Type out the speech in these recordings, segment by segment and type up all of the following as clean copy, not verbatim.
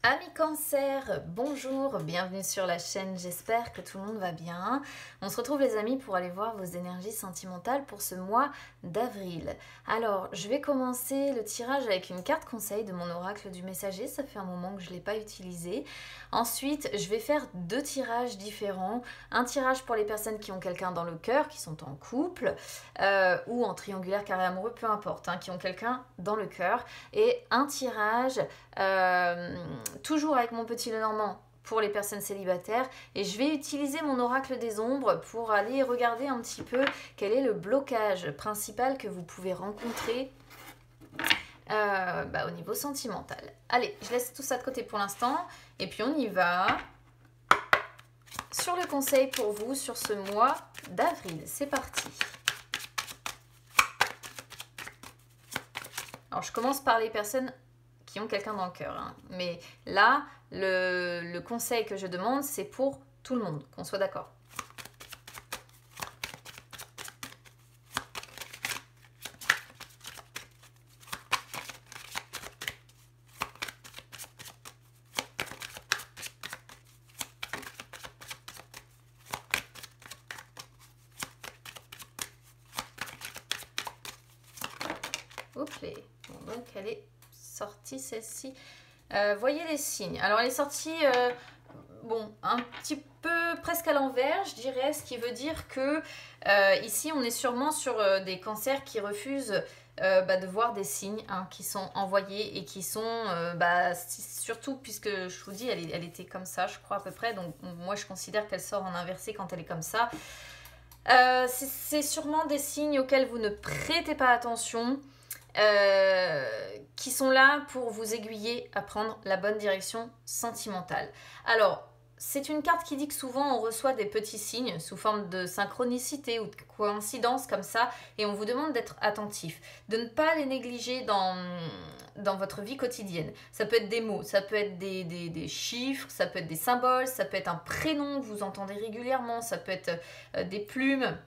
Amis Cancer, bonjour, bienvenue sur la chaîne, j'espère que tout le monde va bien. On se retrouve les amis pour aller voir vos énergies sentimentales pour ce mois d'avril. Alors, je vais commencer le tirage avec une carte conseil de mon oracle du messager, ça fait un moment que je ne l'ai pas utilisé. Ensuite, je vais faire deux tirages différents. Un tirage pour les personnes qui ont quelqu'un dans le cœur, qui sont en couple, ou en triangulaire carré amoureux, peu importe, hein, qui ont quelqu'un dans le cœur. Et un tirage... toujours avec mon petit Lenormand pour les personnes célibataires, et je vais utiliser mon oracle des ombres pour aller regarder un petit peu quel est le blocage principal que vous pouvez rencontrer au niveau sentimental. Allez, je laisse tout ça de côté pour l'instant et puis on y va sur le conseil pour vous sur ce mois d'avril. C'est parti. Alors je commence par les personnes qui ont quelqu'un dans le cœur. Hein. Mais là, le conseil que je demande, c'est pour tout le monde, qu'on soit d'accord. Oups, bon, donc elle est sortie celle-ci. Voyez les signes. Alors elle est sortie, bon, un petit peu presque à l'envers, je dirais, ce qui veut dire que ici on est sûrement sur des cancers qui refusent de voir des signes qui sont envoyés et qui sont, surtout puisque je vous dis, elle était comme ça, je crois à peu près, donc moi je considère qu'elle sort en inversé quand elle est comme ça. C'est sûrement des signes auxquels vous ne prêtez pas attention. Qui sont là pour vous aiguiller à prendre la bonne direction sentimentale. Alors, c'est une carte qui dit que souvent on reçoit des petits signes sous forme de synchronicité ou de coïncidence comme ça, et on vous demande d'être attentif, de ne pas les négliger dans votre vie quotidienne. Ça peut être des mots, ça peut être des chiffres, ça peut être des symboles, ça peut être un prénom que vous entendez régulièrement, ça peut être des plumes,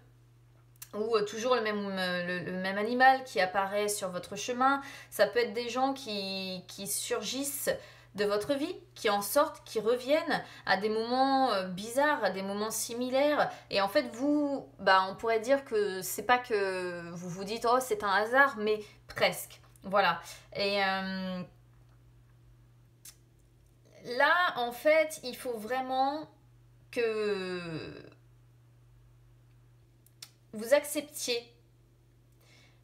ou toujours le même animal qui apparaît sur votre chemin. Ça peut être des gens qui surgissent de votre vie, qui en sortent, qui reviennent à des moments bizarres, à des moments similaires. Et en fait, vous, on pourrait dire que c'est pas que vous vous dites « Oh, c'est un hasard », mais presque. Voilà. Et là, en fait, il faut vraiment que vous acceptiez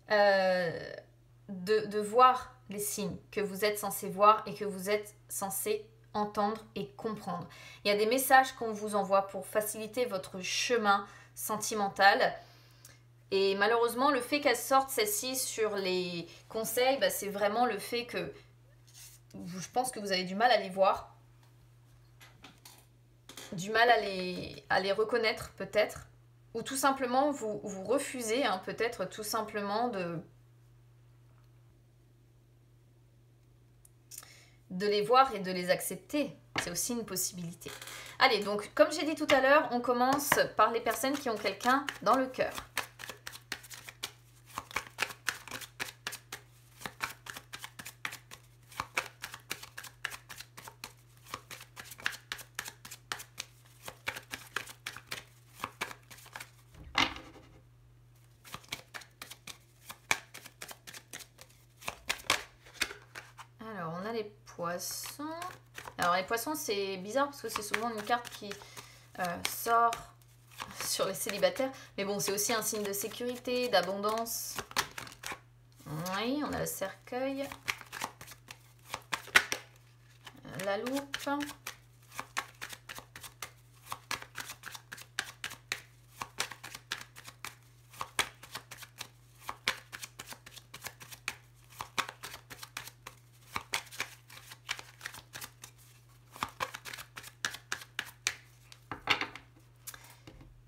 de voir les signes que vous êtes censé voir et que vous êtes censé entendre et comprendre. Il y a des messages qu'on vous envoie pour faciliter votre chemin sentimental. Et malheureusement, le fait qu'elle sorte celle-ci sur les conseils, c'est vraiment le fait que je pense que vous avez du mal à les voir, du mal à les reconnaître peut-être. Ou tout simplement, vous refusez, peut-être tout simplement de les voir et de les accepter. C'est aussi une possibilité. Allez, donc, comme j'ai dit tout à l'heure, on commence par les personnes qui ont quelqu'un dans le cœur. Poissons. Alors les poissons, c'est bizarre parce que c'est souvent une carte qui sort sur les célibataires, mais bon, c'est aussi un signe de sécurité, d'abondance. Oui, on a le cercueil, la loupe,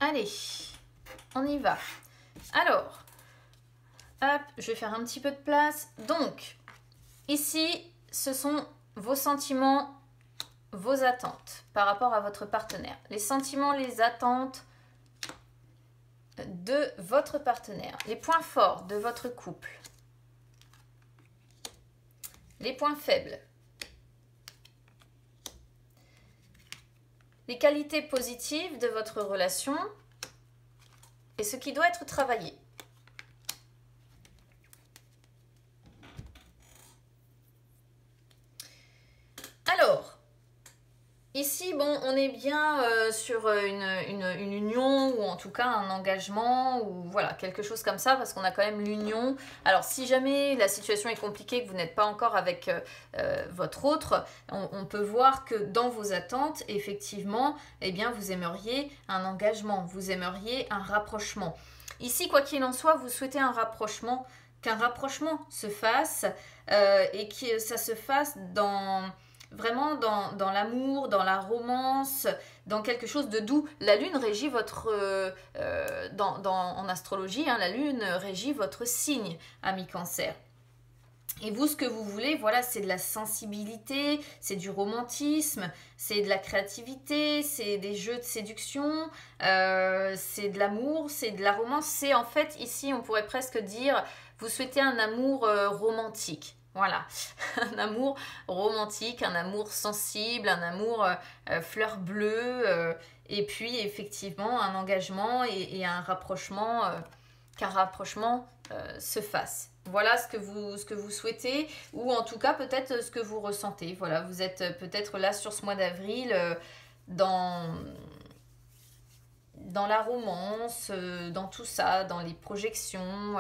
allez, on y va. Alors, hop, je vais faire un petit peu de place. Donc, ici, ce sont vos sentiments, vos attentes par rapport à votre partenaire. Les sentiments, les attentes de votre partenaire. Les points forts de votre couple. Les points faibles. les qualités positives de votre relation et ce qui doit être travaillé. Alors, ici, bon, on est bien sur une union ou en tout cas un engagement ou voilà, quelque chose comme ça parce qu'on a quand même l'union. Alors, si jamais la situation est compliquée, que vous n'êtes pas encore avec votre autre, on peut voir que dans vos attentes, effectivement, eh bien, vous aimeriez un engagement, vous aimeriez un rapprochement. Ici, quoi qu'il en soit, vous souhaitez un rapprochement, qu'un rapprochement se fasse et que ça se fasse vraiment dans l'amour, dans la romance, dans quelque chose de doux. La lune régit votre... en astrologie, hein, la lune régit votre signe, ami Cancer. Et vous, ce que vous voulez, voilà, c'est de la sensibilité, c'est du romantisme, c'est de la créativité, c'est des jeux de séduction, c'est de l'amour, c'est de la romance. C'est en fait, ici, on pourrait presque dire, vous souhaitez un amour romantique. Voilà, un amour romantique, un amour sensible, un amour fleur bleue, et puis effectivement un engagement et un rapprochement, qu'un rapprochement se fasse. Voilà ce que vous souhaitez, ou en tout cas peut-être ce que vous ressentez. Voilà, vous êtes peut-être là sur ce mois d'avril dans la romance, dans tout ça, dans les projections.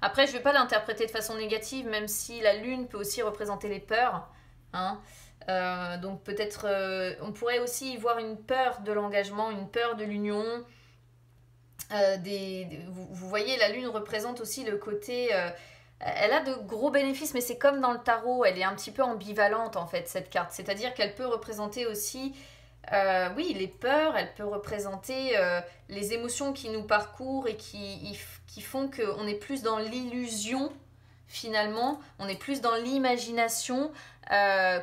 Après, je ne vais pas l'interpréter de façon négative, même si la lune peut aussi représenter les peurs. Hein. Donc peut-être, on pourrait aussi y voir une peur de l'engagement, une peur de l'union. Vous voyez, la lune représente aussi le côté... elle a de gros bénéfices, mais c'est comme dans le tarot, elle est un petit peu ambivalente en fait, cette carte. C'est-à-dire qu'elle peut représenter aussi... oui, les peurs, elle peut représenter les émotions qui nous parcourent et qui font qu'on est plus dans l'illusion, finalement, on est plus dans l'imagination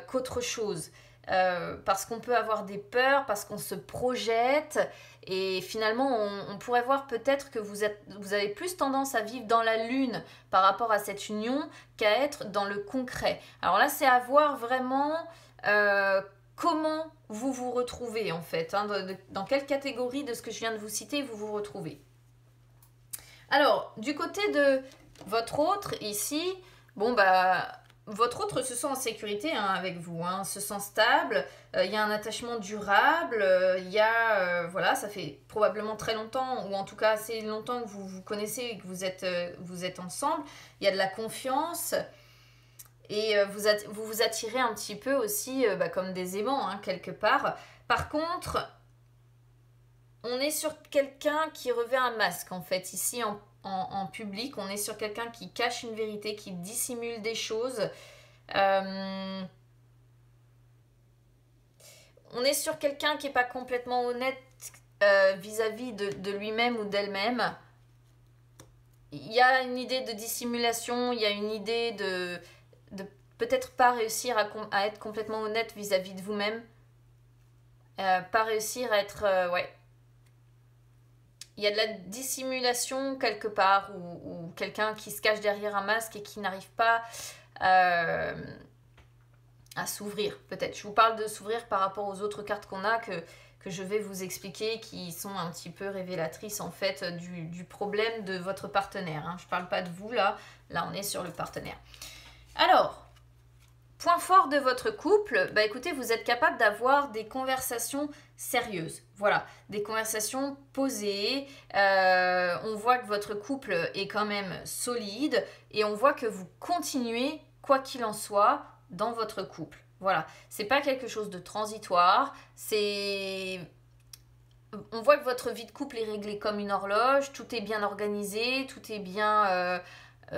qu'autre chose. Parce qu'on peut avoir des peurs, parce qu'on se projette, et finalement, on pourrait voir peut-être que vous avez plus tendance à vivre dans la lune par rapport à cette union qu'à être dans le concret. Alors là, c'est à voir vraiment... comment vous vous retrouvez en fait, hein, dans quelle catégorie de ce que je viens de vous citer vous vous retrouvez. Alors, du côté de votre autre ici, bon bah, votre autre se sent en sécurité hein, avec vous, hein, se sent stable, il y a un attachement durable, il y a, voilà, ça fait probablement très longtemps, ou en tout cas assez longtemps que vous vous connaissez et que vous êtes ensemble, il y a de la confiance. Et vous vous attirez un petit peu aussi comme des aimants, hein, quelque part. Par contre, on est sur quelqu'un qui revêt un masque, en fait. Ici, en public, on est sur quelqu'un qui cache une vérité, qui dissimule des choses. On est sur quelqu'un qui n'est pas complètement honnête vis-à-vis de lui-même ou d'elle-même. Il y a une idée de dissimulation, il y a une idée de peut-être pas réussir à être complètement honnête vis-à-vis de vous-même. Pas réussir à être... ouais. Il y a de la dissimulation quelque part, ou quelqu'un qui se cache derrière un masque et qui n'arrive pas à s'ouvrir, peut-être. Je vous parle de s'ouvrir par rapport aux autres cartes qu'on a que je vais vous expliquer, qui sont un petit peu révélatrices en fait du problème de votre partenaire. Hein. Je ne parle pas de vous là, on est sur le partenaire. Alors... point fort de votre couple, bah écoutez, vous êtes capable d'avoir des conversations sérieuses. Voilà, des conversations posées. On voit que votre couple est quand même solide et on voit que vous continuez, quoi qu'il en soit, dans votre couple. Voilà, c'est pas quelque chose de transitoire, on voit que votre vie de couple est réglée comme une horloge, tout est bien organisé, tout est bien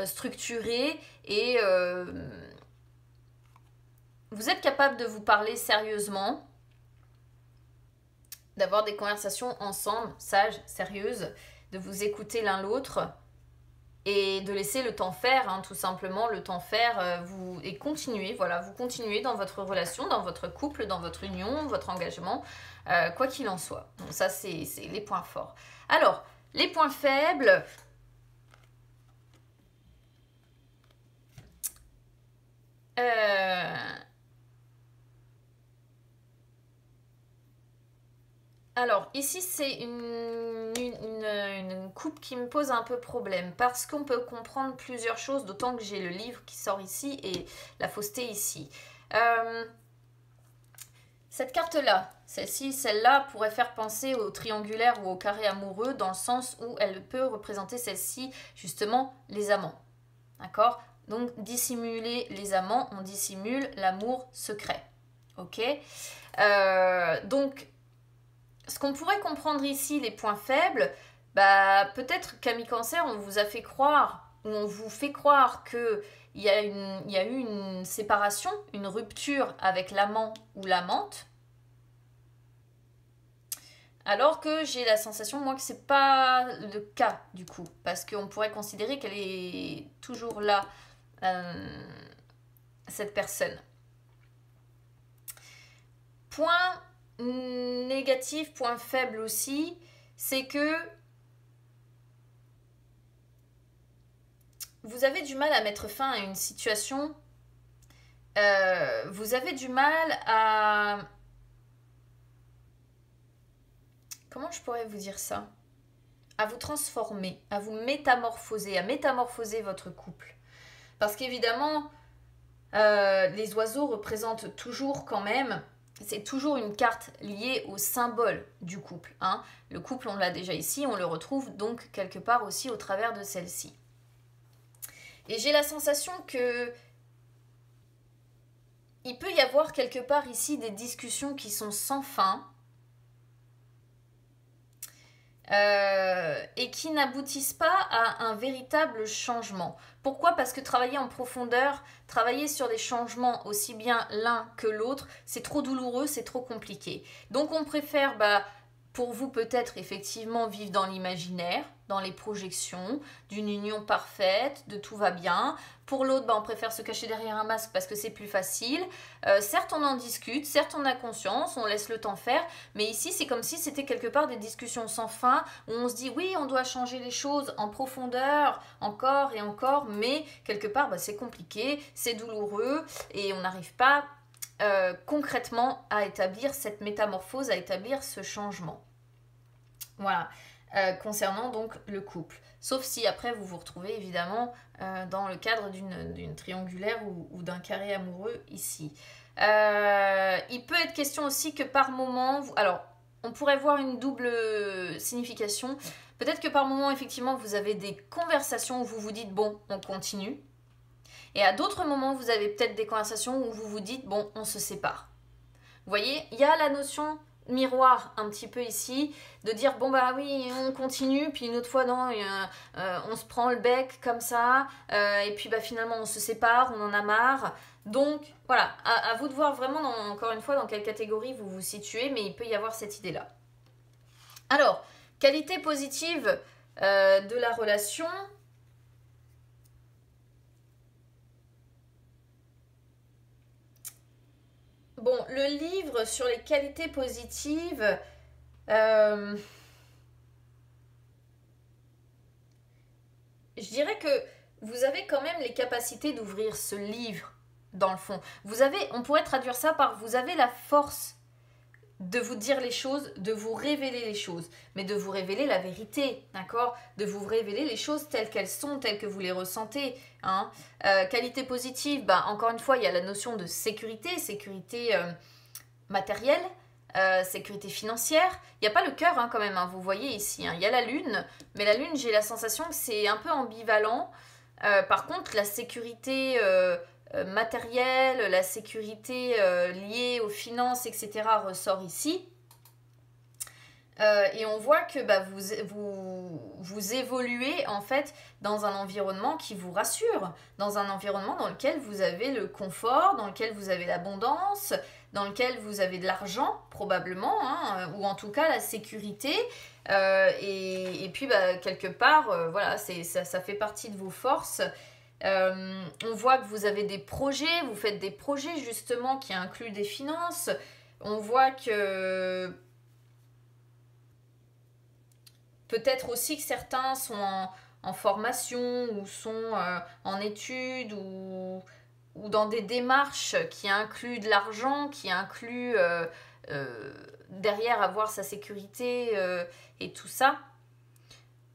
structuré et... vous êtes capable de vous parler sérieusement, d'avoir des conversations ensemble, sages, sérieuses, de vous écouter l'un l'autre et de laisser le temps faire, hein, tout simplement, le temps faire, et continuer, voilà, vous continuez dans votre relation, dans votre couple, dans votre union, votre engagement, quoi qu'il en soit. Donc ça, c'est les points forts. Alors, les points faibles... Alors, ici, c'est une coupe qui me pose un peu problème parce qu'on peut comprendre plusieurs choses, d'autant que j'ai le livre qui sort ici et la fausseté ici. Cette carte-là, celle-ci, celle-là pourrait faire penser au triangulaire ou au carré amoureux dans le sens où elle peut représenter celle-ci, justement, les amants. D'accord? Donc, dissimuler les amants, on dissimule l'amour secret. Ok? Donc, ce qu'on pourrait comprendre ici, les points faibles, bah, peut-être qu'Ami Cancer, on vous a fait croire, ou on vous fait croire qu'il y a eu une séparation, une rupture avec l'amant ou l'amante, alors que j'ai la sensation, moi, que c'est pas le cas, du coup, parce qu'on pourrait considérer qu'elle est toujours là, cette personne. Point négatif, point faible aussi, c'est que vous avez du mal à mettre fin à une situation, vous avez du mal à... Comment je pourrais vous dire ça? À vous transformer, à vous métamorphoser, à métamorphoser votre couple. Parce qu'évidemment, les oiseaux représentent toujours quand même, c'est toujours une carte liée au symbole du couple. Hein. Le couple, on l'a déjà ici, on le retrouve donc quelque part aussi au travers de celle-ci. Et j'ai la sensation que il peut y avoir quelque part ici des discussions qui sont sans fin et qui n'aboutissent pas à un véritable changement. Pourquoi? Parce que travailler en profondeur, travailler sur des changements aussi bien l'un que l'autre, c'est trop douloureux, c'est trop compliqué. Donc on préfère, pour vous peut-être effectivement vivre dans l'imaginaire, dans les projections, d'une union parfaite, de tout va bien. Pour l'autre, on préfère se cacher derrière un masque parce que c'est plus facile. Certes, on en discute, certes, on a conscience, on laisse le temps faire, mais ici, c'est comme si c'était quelque part des discussions sans fin, où on se dit, oui, on doit changer les choses en profondeur, encore et encore, mais quelque part, c'est compliqué, c'est douloureux, et on n'arrive pas concrètement à établir cette métamorphose, à établir ce changement. Voilà, concernant donc le couple. Sauf si après vous vous retrouvez évidemment dans le cadre d'une triangulaire ou d'un carré amoureux ici. Il peut être question aussi que par moment, alors on pourrait voir une double signification. Peut-être que par moment effectivement vous avez des conversations où vous vous dites bon on continue. Et à d'autres moments vous avez peut-être des conversations où vous vous dites bon on se sépare. Vous voyez, il y a la notion miroir un petit peu ici, de dire bon bah oui on continue, puis une autre fois non, on se prend le bec comme ça, et puis finalement on se sépare, on en a marre. Donc voilà, à vous de voir vraiment encore une fois dans quelle catégorie vous vous situez, mais il peut y avoir cette idée-là. Alors, qualité positive de la relation. Bon, le livre sur les qualités positives, je dirais que vous avez quand même les capacités d'ouvrir ce livre, dans le fond. On pourrait traduire ça par vous avez la force de vous dire les choses, de vous révéler les choses, mais de vous révéler la vérité, d'accord? De vous révéler les choses telles qu'elles sont, telles que vous les ressentez. Hein. Qualité positive, encore une fois, il y a la notion de sécurité, sécurité matérielle, sécurité financière. Il n'y a pas le cœur quand même, vous voyez ici. Il y a la lune, mais la lune, j'ai la sensation que c'est un peu ambivalent. Par contre, la sécurité matérielle, la sécurité liée aux finances, etc. ressort ici. Et on voit que vous évoluez en fait dans un environnement qui vous rassure, dans un environnement dans lequel vous avez le confort, dans lequel vous avez l'abondance, dans lequel vous avez de l'argent probablement, ou en tout cas la sécurité. Et puis quelque part, voilà, ça fait partie de vos forces. On voit que vous avez des projets, vous faites des projets justement qui incluent des finances. On voit que peut-être aussi que certains sont en formation ou sont en études ou dans des démarches qui incluent de l'argent, qui incluent derrière avoir sa sécurité et tout ça.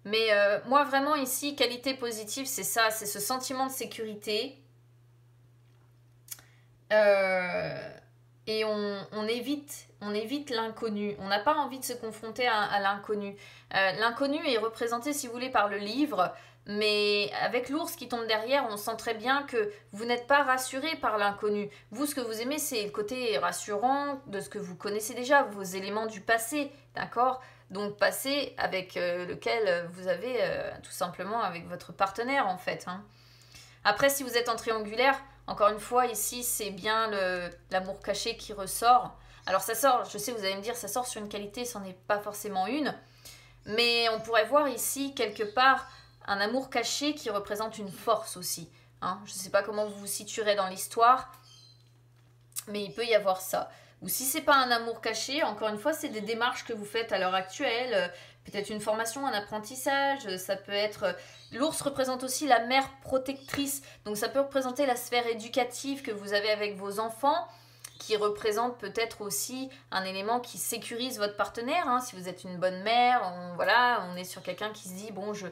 Mais moi vraiment ici, qualité positive, c'est ça, c'est ce sentiment de sécurité. Et on évite l'inconnu. On n'a pas envie de se confronter à l'inconnu. L'inconnu est représenté, si vous voulez, par le livre, mais avec l'ours qui tombe derrière, on sent très bien que vous n'êtes pas rassuré par l'inconnu. Vous, ce que vous aimez, c'est le côté rassurant de ce que vous connaissez déjà, vos éléments du passé, d'accord? Donc passé avec lequel vous avez tout simplement avec votre partenaire, en fait. Hein. Après, si vous êtes en triangulaire, encore une fois, ici, c'est bien l'amour caché qui ressort. Alors ça sort, je sais, vous allez me dire, ça sort sur une qualité, c'en est pas forcément une. Mais on pourrait voir ici, quelque part, un amour caché qui représente une force aussi. Hein. Je ne sais pas comment vous vous situerez dans l'histoire, mais il peut y avoir ça. Ou si c'est pas un amour caché, encore une fois, c'est des démarches que vous faites à l'heure actuelle. Peut-être une formation, un apprentissage, ça peut être... L'ours représente aussi la mère protectrice, donc ça peut représenter la sphère éducative que vous avez avec vos enfants, qui représente peut-être aussi un élément qui sécurise votre partenaire. Hein. Si vous êtes une bonne mère, on est sur quelqu'un qui se dit, bon, je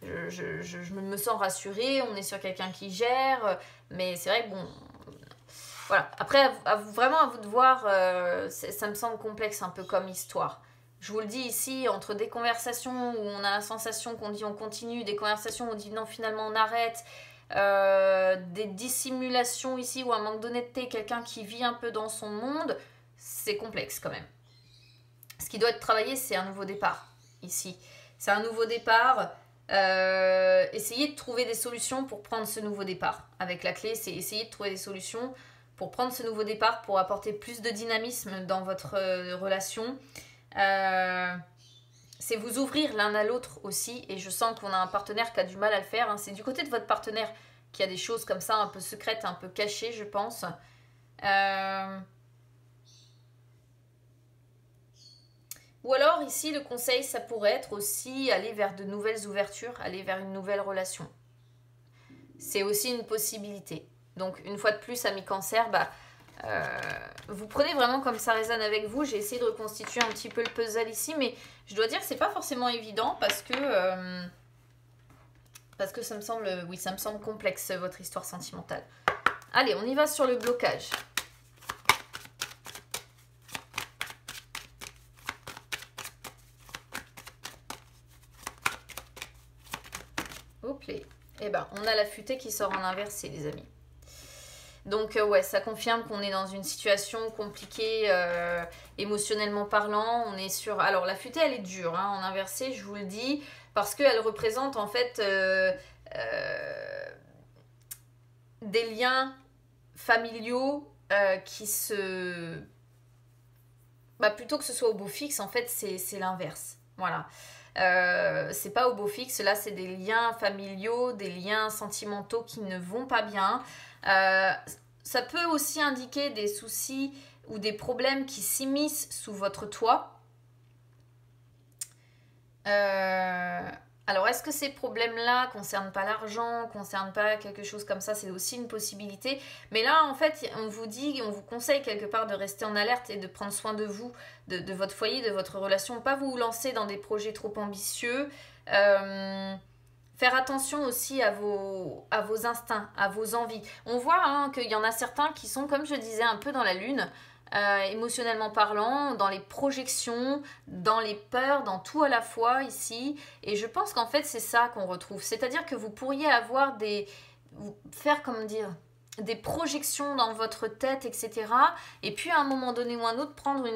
me sens rassurée, on est sur quelqu'un qui gère, mais c'est vrai que bon... Voilà, après, vraiment à vous de voir, ça me semble complexe un peu comme histoire. Je vous le dis ici, entre des conversations où on a la sensation qu'on dit on continue, des conversations où on dit non finalement on arrête, des dissimulations ici ou un manque d'honnêteté, quelqu'un qui vit un peu dans son monde, c'est complexe quand même. Ce qui doit être travaillé, c'est un nouveau départ ici. C'est un nouveau départ. Essayez de trouver des solutions pour prendre ce nouveau départ. Avec la clé, c'est essayer de trouver des solutions pour prendre ce nouveau départ, pour apporter plus de dynamisme dans votre relation. C'est vous ouvrir l'un à l'autre aussi, et je sens qu'on a un partenaire qui a du mal à le faire. Hein. C'est du côté de votre partenaire qu'il y a des choses comme ça, un peu secrètes, un peu cachées, je pense. Ou alors ici, le conseil, ça pourrait être aussi aller vers de nouvelles ouvertures, aller vers une nouvelle relation. C'est aussi une possibilité. Donc une fois de plus, amis cancer, vous prenez vraiment comme ça résonne avec vous. J'ai essayé de reconstituer un petit peu le puzzle ici, mais je dois dire que c'est pas forcément évident parce que ça me semble, oui, ça me semble complexe votre histoire sentimentale. Allez, on y va sur le blocage. Hop là. Eh ben, on a la futée qui sort en inversé, les amis. Donc ouais, ça confirme qu'on est dans une situation compliquée émotionnellement parlant. On est sur... Alors la futée, elle est dure, hein, en inversé, je vous le dis, parce qu'elle représente en fait des liens familiaux qui se... plutôt que ce soit au beau fixe, en fait, c'est l'inverse. Voilà. C'est pas au beau fixe, là c'est des liens familiaux, des liens sentimentaux qui ne vont pas bien. Ça peut aussi indiquer des soucis ou des problèmes qui s'immiscent sous votre toit. Alors, est-ce que ces problèmes-là ne concernent pas l'argent, ne concernent pas quelque chose comme ça? C'est aussi une possibilité. Mais là, en fait, on vous dit, on vous conseille quelque part de rester en alerte et de prendre soin de vous, de votre foyer, de votre relation. Pas vous lancer dans des projets trop ambitieux. Faire attention aussi à vos instincts, à vos envies. On voit hein, qu'il y en a certains qui sont, comme je disais, un peu dans la lune, émotionnellement parlant, dans les projections, dans les peurs, dans tout à la fois ici. Et je pense qu'en fait, c'est ça qu'on retrouve. C'est-à-dire que vous pourriez avoir des projections dans votre tête, etc. Et puis à un moment donné ou un autre, prendre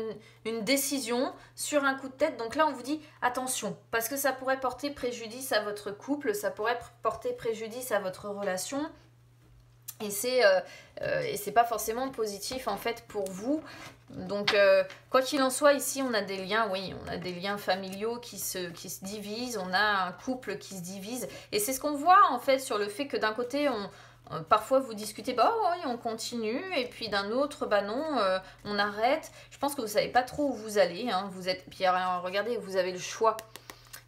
une décision sur un coup de tête. Donc là, on vous dit attention, parce que ça pourrait porter préjudice à votre couple, ça pourrait porter préjudice à votre relation. Et c'est pas forcément positif en fait pour vous. Donc quoi qu'il en soit, ici on a des liens, oui, on a des liens familiaux qui se divisent, on a un couple qui se divise. Et c'est ce qu'on voit en fait sur le fait que d'un côté parfois vous discutez, oui, on continue, et puis d'un autre, non, on arrête. Je pense que vous savez pas trop où vous allez, hein. Puis regardez, vous avez le choix,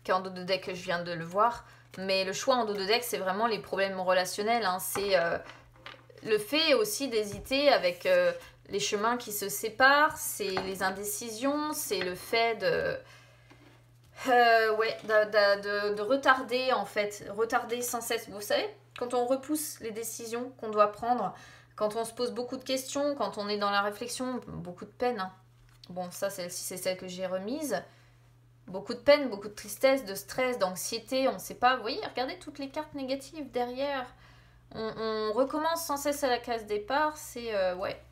qui est en dos de deck, je viens de le voir, mais le choix en dos de deck, c'est vraiment les problèmes relationnels, hein. le fait aussi d'hésiter avec les chemins qui se séparent, c'est les indécisions, c'est le fait de retarder en fait, retarder sans cesse. Vous savez, quand on repousse les décisions qu'on doit prendre, quand on se pose beaucoup de questions, quand on est dans la réflexion, beaucoup de peine. Hein. Bon, ça, celle-ci, c'est celle que j'ai remise. Beaucoup de peine, beaucoup de tristesse, de stress, d'anxiété, on ne sait pas. Vous voyez, regardez toutes les cartes négatives derrière. On recommence sans cesse à la case départ, c'est ouais.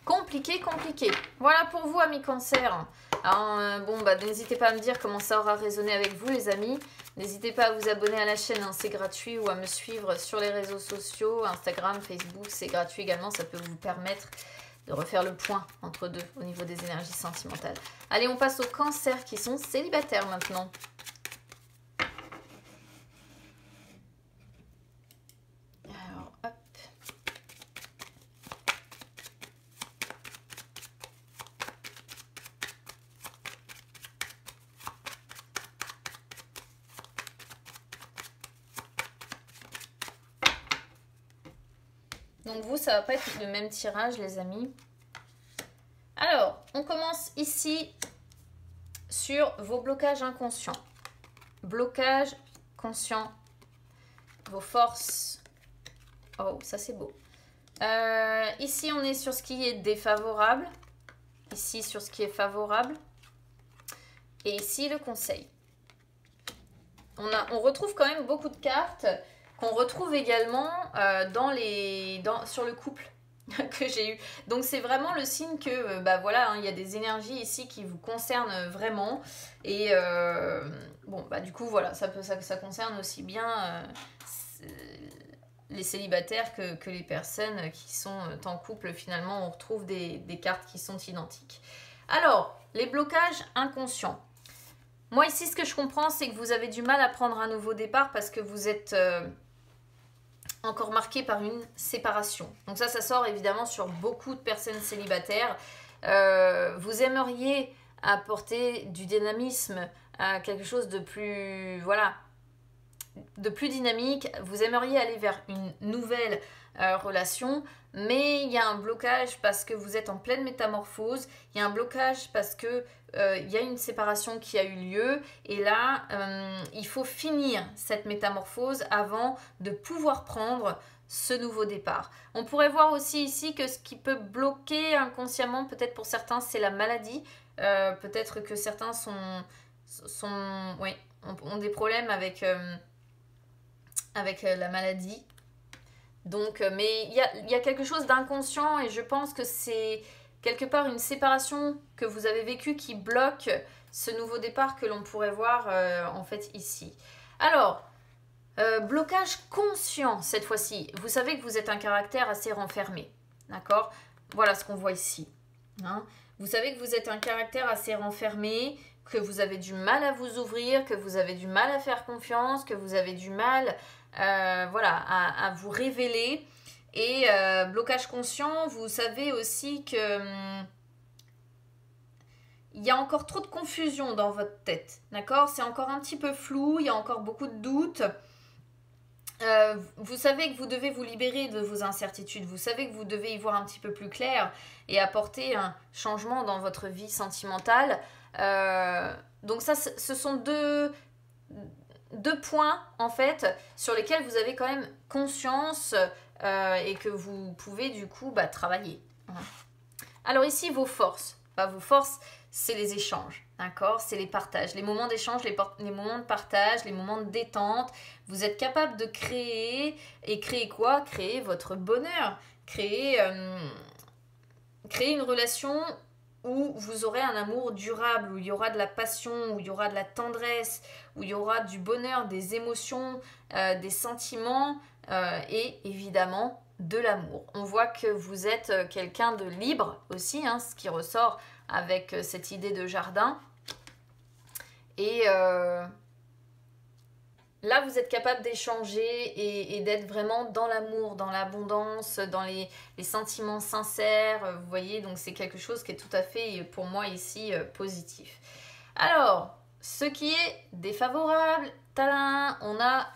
Compliqué, compliqué. Voilà pour vous, amis cancer. Alors, bon, bah, n'hésitez pas à me dire comment ça aura résonné avec vous, les amis. N'hésitez pas à vous abonner à la chaîne, hein, c'est gratuit, ou à me suivre sur les réseaux sociaux, Instagram, Facebook, c'est gratuit également. Ça peut vous permettre de refaire le point entre deux au niveau des énergies sentimentales. Allez, on passe aux cancers qui sont célibataires maintenant. Alors, hop. Donc vous, ça va pas être le même tirage, les amis. Alors, on commence ici sur vos blocages inconscients. Blocage conscient, vos forces. Oh, ça c'est beau. Ici, on est sur ce qui est défavorable. Ici, sur ce qui est favorable. Et ici, le conseil. On retrouve quand même beaucoup de cartes qu'on retrouve également sur le couple que j'ai eu. Donc c'est vraiment le signe que bah voilà, hein, il y a des énergies ici qui vous concernent vraiment. Et bon bah du coup voilà, ça concerne aussi bien les célibataires que les personnes qui sont en couple. Finalement on retrouve des cartes qui sont identiques. Alors, les blocages inconscients. Moi ici ce que je comprends c'est que vous avez du mal à prendre un nouveau départ parce que vous êtes encore marqué par une séparation. Donc ça sort évidemment sur beaucoup de personnes célibataires. Vous aimeriez apporter du dynamisme à quelque chose de plus, voilà, de plus dynamique. Vous aimeriez aller vers une nouvelle relation, mais il y a un blocage parce que vous êtes en pleine métamorphose. Il y a un blocage parce que il y a une séparation qui a eu lieu et là il faut finir cette métamorphose avant de pouvoir prendre ce nouveau départ. On pourrait voir aussi ici que ce qui peut bloquer inconsciemment, peut-être pour certains, c'est la maladie. Peut-être que certains ont des problèmes avec la maladie. Donc, mais il y a quelque chose d'inconscient et je pense que c'est quelque part une séparation que vous avez vécue qui bloque ce nouveau départ que l'on pourrait voir en fait ici. Alors, blocage conscient cette fois-ci. Vous savez que vous êtes un caractère assez renfermé, d'accord? Voilà ce qu'on voit ici. Hein? Vous savez que vous êtes un caractère assez renfermé, que vous avez du mal à vous ouvrir, que vous avez du mal à faire confiance, que vous avez du mal à vous révéler. Et blocage conscient, vous savez aussi que il y a encore trop de confusion dans votre tête, d'accord? C'est encore un petit peu flou, il y a encore beaucoup de doutes. Vous savez que vous devez vous libérer de vos incertitudes, vous savez que vous devez y voir un petit peu plus clair et apporter un changement dans votre vie sentimentale. Donc ça, ce sont deux points en fait sur lesquels vous avez quand même conscience et que vous pouvez du coup travailler. Alors ici, vos forces. Vos forces, c'est les échanges, d'accord? C'est les partages, les moments d'échange, les moments de partage, les moments de détente. Vous êtes capable de créer, et créer quoi? Créer votre bonheur, créer une relation où vous aurez un amour durable, où il y aura de la passion, où il y aura de la tendresse, où il y aura du bonheur, des émotions, des sentiments et évidemment de l'amour. On voit que vous êtes quelqu'un de libre aussi, hein, ce qui ressort avec cette idée de jardin. Et là, vous êtes capable d'échanger et d'être vraiment dans l'amour, dans l'abondance, dans les sentiments sincères. Vous voyez, donc c'est quelque chose qui est tout à fait, pour moi ici, positif. Alors, ce qui est défavorable, tadam, on a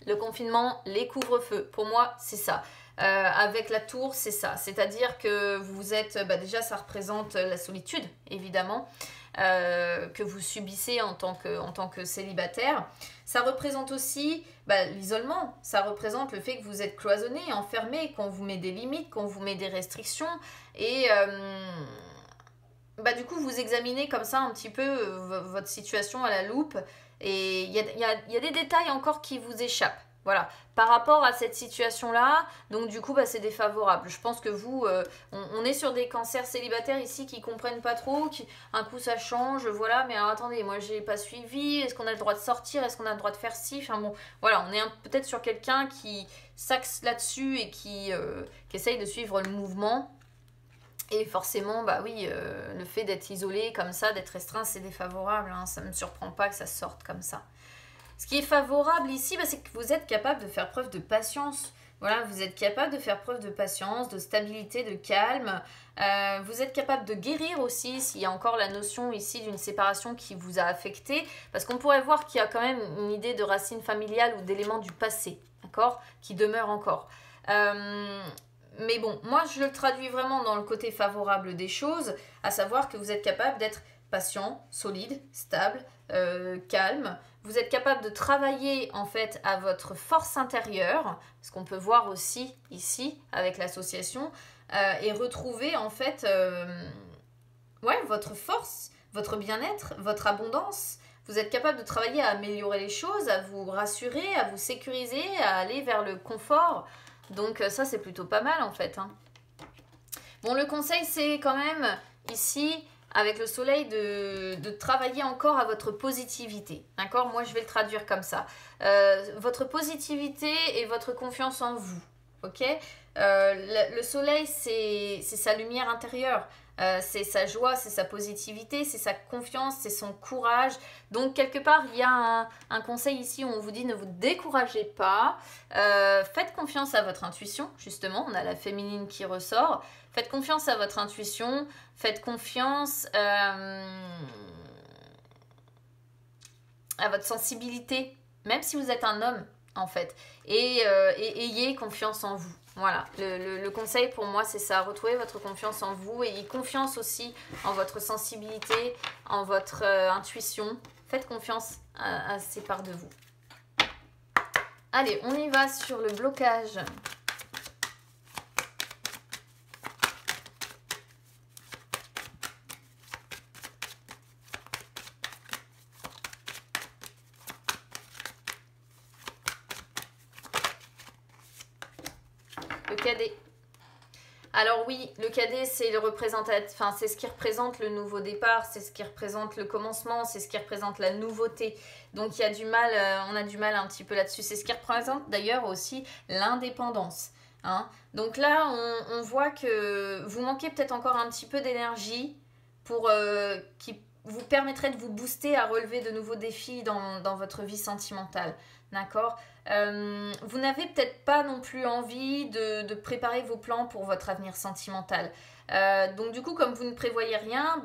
le confinement, les couvre-feux. Pour moi, c'est ça. Avec la tour, c'est ça. C'est-à-dire que vous êtes... déjà, ça représente la solitude, évidemment, que vous subissez en tant que célibataire. Ça représente aussi l'isolement. Ça représente le fait que vous êtes cloisonné, enfermé, qu'on vous met des limites, qu'on vous met des restrictions. Et... du coup, vous examinez comme ça un petit peu votre situation à la loupe et il y a des détails encore qui vous échappent. Voilà, par rapport à cette situation-là, donc du coup, c'est défavorable. Je pense que vous, on est sur des cancers célibataires ici qui comprennent pas trop, un coup ça change, voilà, mais alors attendez, moi j'ai pas suivi, est-ce qu'on a le droit de sortir, est-ce qu'on a le droit de faire ci, enfin bon, voilà, on est peut-être sur quelqu'un qui s'axe là-dessus et qui essaye de suivre le mouvement. Et forcément, oui, le fait d'être isolé comme ça, d'être restreint, c'est défavorable. Hein, ça ne me surprend pas que ça sorte comme ça. Ce qui est favorable ici, c'est que vous êtes capable de faire preuve de patience. Voilà, vous êtes capable de faire preuve de patience, de stabilité, de calme. Vous êtes capable de guérir aussi, s'il y a encore la notion ici d'une séparation qui vous a affecté. Parce qu'on pourrait voir qu'il y a quand même une idée de racine familiale ou d'éléments du passé, d'accord, qui demeure encore. Mais bon, moi je le traduis vraiment dans le côté favorable des choses, à savoir que vous êtes capable d'être patient, solide, stable, calme. Vous êtes capable de travailler en fait à votre force intérieure, ce qu'on peut voir aussi ici avec l'association, et retrouver en fait votre force, votre bien-être, votre abondance. Vous êtes capable de travailler à améliorer les choses, à vous rassurer, à vous sécuriser, à aller vers le confort. Donc ça, c'est plutôt pas mal en fait. Hein. Bon, le conseil, c'est quand même ici, avec le soleil, de travailler encore à votre positivité. D'accord? Moi, je vais le traduire comme ça. Votre positivité et votre confiance en vous. Ok? Le soleil, c'est sa lumière intérieure. C'est sa joie, c'est sa positivité, c'est sa confiance, c'est son courage. Donc quelque part, il y a un conseil ici où on vous dit ne vous découragez pas. Faites confiance à votre intuition, justement. On a la féminine qui ressort. Faites confiance à votre intuition. Faites confiance à votre sensibilité, même si vous êtes un homme, en fait. Et ayez confiance en vous. Voilà, le conseil pour moi c'est ça, retrouvez votre confiance en vous et confiance aussi en votre sensibilité, en votre intuition. Faites confiance à ces parts de vous. Allez, on y va sur le blocage. Le cadet. Alors oui, le cadet, c'est c'est ce qui représente le nouveau départ, c'est ce qui représente le commencement, c'est ce qui représente la nouveauté. Donc il y a du mal, on a du mal un petit peu là-dessus. C'est ce qui représente d'ailleurs aussi l'indépendance. Hein. Donc là, on voit que vous manquez peut-être encore un petit peu d'énergie pour qui vous permettrait de vous booster à relever de nouveaux défis dans votre vie sentimentale. D'accord ? Vous n'avez peut-être pas non plus envie de préparer vos plans pour votre avenir sentimental. Donc du coup, comme vous ne prévoyez rien,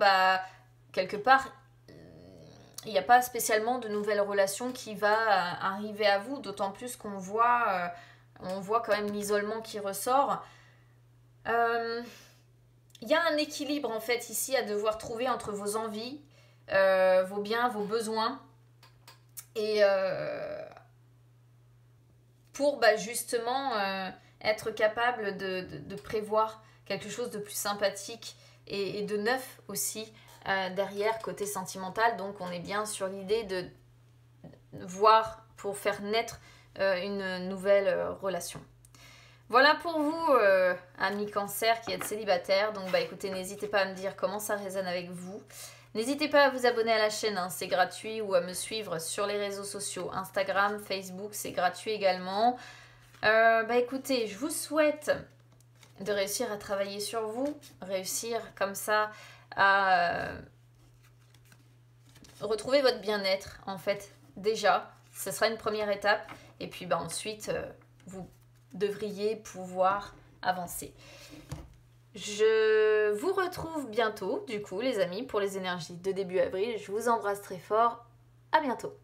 quelque part, il n'y a pas spécialement de nouvelles relations qui va arriver à vous, d'autant plus qu'on voit, quand même l'isolement qui ressort. Il y a un équilibre en fait ici à devoir trouver entre vos envies, vos biens, vos besoins, et pour justement être capable de prévoir quelque chose de plus sympathique et de neuf aussi derrière côté sentimental. Donc on est bien sur l'idée de voir pour faire naître une nouvelle relation. Voilà pour vous, amis cancer qui êtes célibataires. Donc écoutez, n'hésitez pas à me dire comment ça résonne avec vous. N'hésitez pas à vous abonner à la chaîne, hein, c'est gratuit, ou à me suivre sur les réseaux sociaux, Instagram, Facebook, c'est gratuit également. Écoutez, je vous souhaite de réussir à travailler sur vous, réussir comme ça à retrouver votre bien-être, en fait, déjà. Ce sera une première étape, et puis ensuite, vous devriez pouvoir avancer. Je vous retrouve bientôt, du coup, les amis, pour les énergies de début avril. Je vous embrasse très fort. À bientôt.